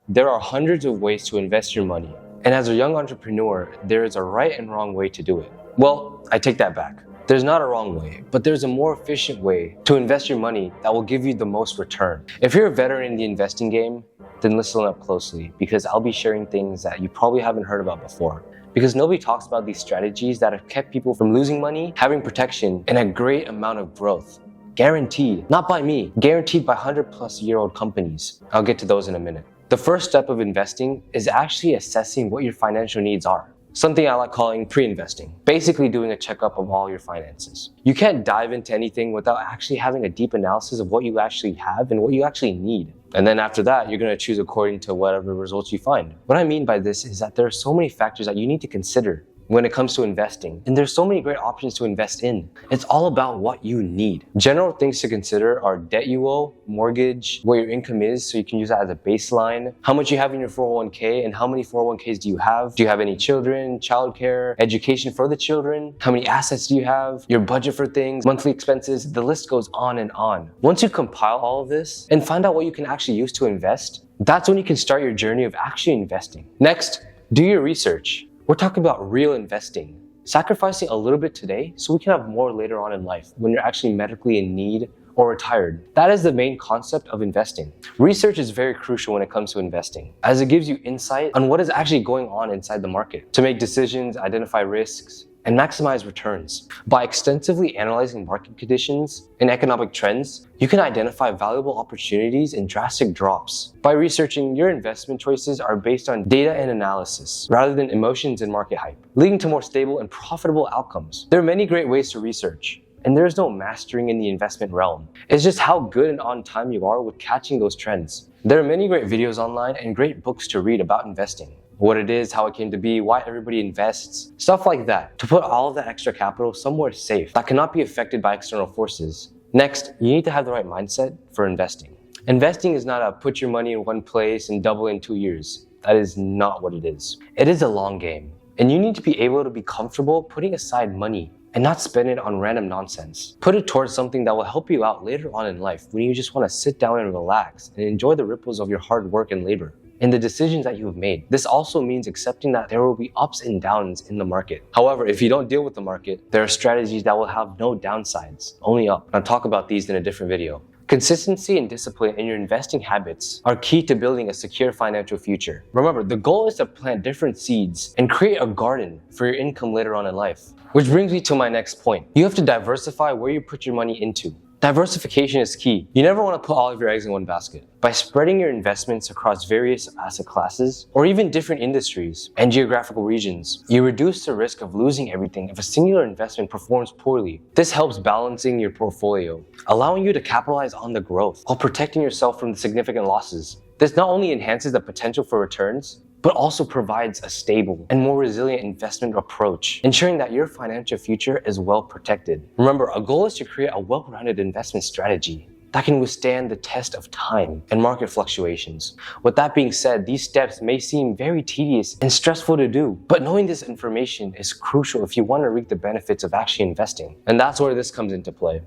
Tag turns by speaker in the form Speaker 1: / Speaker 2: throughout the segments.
Speaker 1: There are hundreds of ways to invest your money. And as a young entrepreneur, there is a right and wrong way to do it. Well, I take that back. There's not a wrong way, but there's a more efficient way to invest your money that will give you the most return. If you're a veteran in the investing game, then listen up closely, because I'll be sharing things that you probably haven't heard about before. Because nobody talks about these strategies that have kept people from losing money, having protection, and a great amount of growth. Guaranteed. Not by me, guaranteed by 100-plus-year-old companies. I'll get to those in a minute. The first step of investing is actually assessing what your financial needs are. Something I like calling pre-investing. Basically doing a checkup of all your finances. You can't dive into anything without actually having a deep analysis of what you actually have and what you actually need. And then after that, you're going to choose according to whatever results you find. What I mean by this is that there are so many factors that you need to consider when it comes to investing. And there's so many great options to invest in. It's all about what you need. General things to consider are debt you owe, mortgage, what your income is, so you can use that as a baseline, how much you have in your 401k, and how many 401ks do you have? Do you have any children, childcare, education for the children? How many assets do you have? Your budget for things, monthly expenses, the list goes on and on. Once you compile all of this and find out what you can actually use to invest, that's when you can start your journey of actually investing. Next, do your research. We're talking about real investing, sacrificing a little bit today so we can have more later on in life when you're actually medically in need or retired. That is the main concept of investing. Research is very crucial when it comes to investing, as it gives you insight on what is actually going on inside the market to make decisions, identify risks, and maximize returns. By extensively analyzing market conditions and economic trends, you can identify valuable opportunities and drastic drops. By researching, your investment choices are based on data and analysis, rather than emotions and market hype, leading to more stable and profitable outcomes. There are many great ways to research, and there is no mastering in the investment realm. It's just how good and on time you are with catching those trends. There are many great videos online and great books to read about investing. What it is, how it came to be, why everybody invests, stuff like that, to put all of that extra capital somewhere safe that cannot be affected by external forces. Next, you need to have the right mindset for investing. Investing is not a put your money in one place and double in 2 years. That is not what it is. It is a long game, and you need to be able to be comfortable putting aside money and not spend it on random nonsense. Put it towards something that will help you out later on in life when you just want to sit down and relax and enjoy the ripples of your hard work and labor and the decisions that you have made. This also means accepting that there will be ups and downs in the market. However, if you don't deal with the market, there are strategies that will have no downsides, only up. I'll talk about these in a different video. Consistency and discipline in your investing habits are key to building a secure financial future. Remember, the goal is to plant different seeds and create a garden for your income later on in life. Which brings me to my next point. You have to diversify where you put your money into. Diversification is key. You never want to put all of your eggs in one basket. By spreading your investments across various asset classes, or even different industries and geographical regions, you reduce the risk of losing everything if a singular investment performs poorly. This helps balancing your portfolio, allowing you to capitalize on the growth while protecting yourself from the significant losses. This not only enhances the potential for returns, but also provides a stable and more resilient investment approach, ensuring that your financial future is well protected. Remember, a goal is to create a well-rounded investment strategy that can withstand the test of time and market fluctuations. With that being said, these steps may seem very tedious and stressful to do, but knowing this information is crucial if you want to reap the benefits of actually investing. And that's where this comes into play.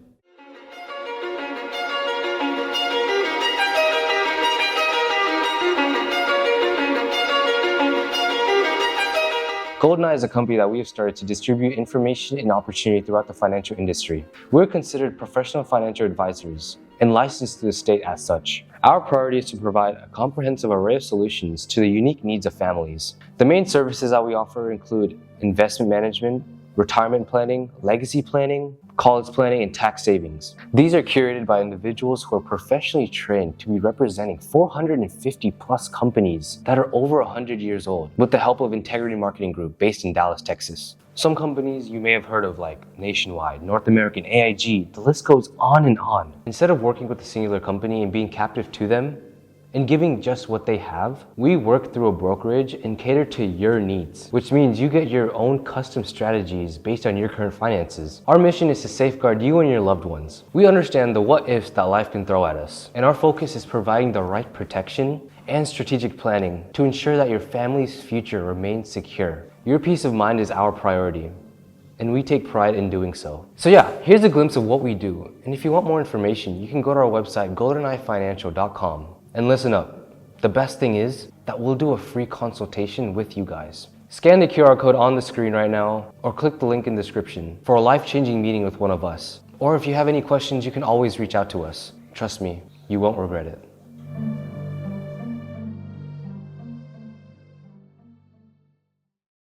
Speaker 1: Goldeneye is a company that we have started to distribute information and opportunity throughout the financial industry. We're considered professional financial advisors and licensed to the state as such. Our priority is to provide a comprehensive array of solutions to the unique needs of families. The main services that we offer include investment management, retirement planning, legacy planning, college planning, and tax savings. These are curated by individuals who are professionally trained to be representing 450 plus companies that are over 100 years old with the help of Integrity Marketing Group based in Dallas, Texas. Some companies you may have heard of like Nationwide, North American, AIG, the list goes on and on. Instead of working with a singular company and being captive to them, and giving just what they have, we work through a brokerage and cater to your needs, which means you get your own custom strategies based on your current finances. Our mission is to safeguard you and your loved ones. We understand the what ifs that life can throw at us, and our focus is providing the right protection and strategic planning to ensure that your family's future remains secure. Your peace of mind is our priority, and we take pride in doing so. So yeah, here's a glimpse of what we do, and if you want more information, you can go to our website, goldeneyefinancial.com. And listen up, The best thing is that we'll do a free consultation with you guys. Scan the QR code on the screen right now or click the link in the description for a life-changing meeting with one of us. Or if you have any questions, you can always reach out to us. Trust me, you won't regret it.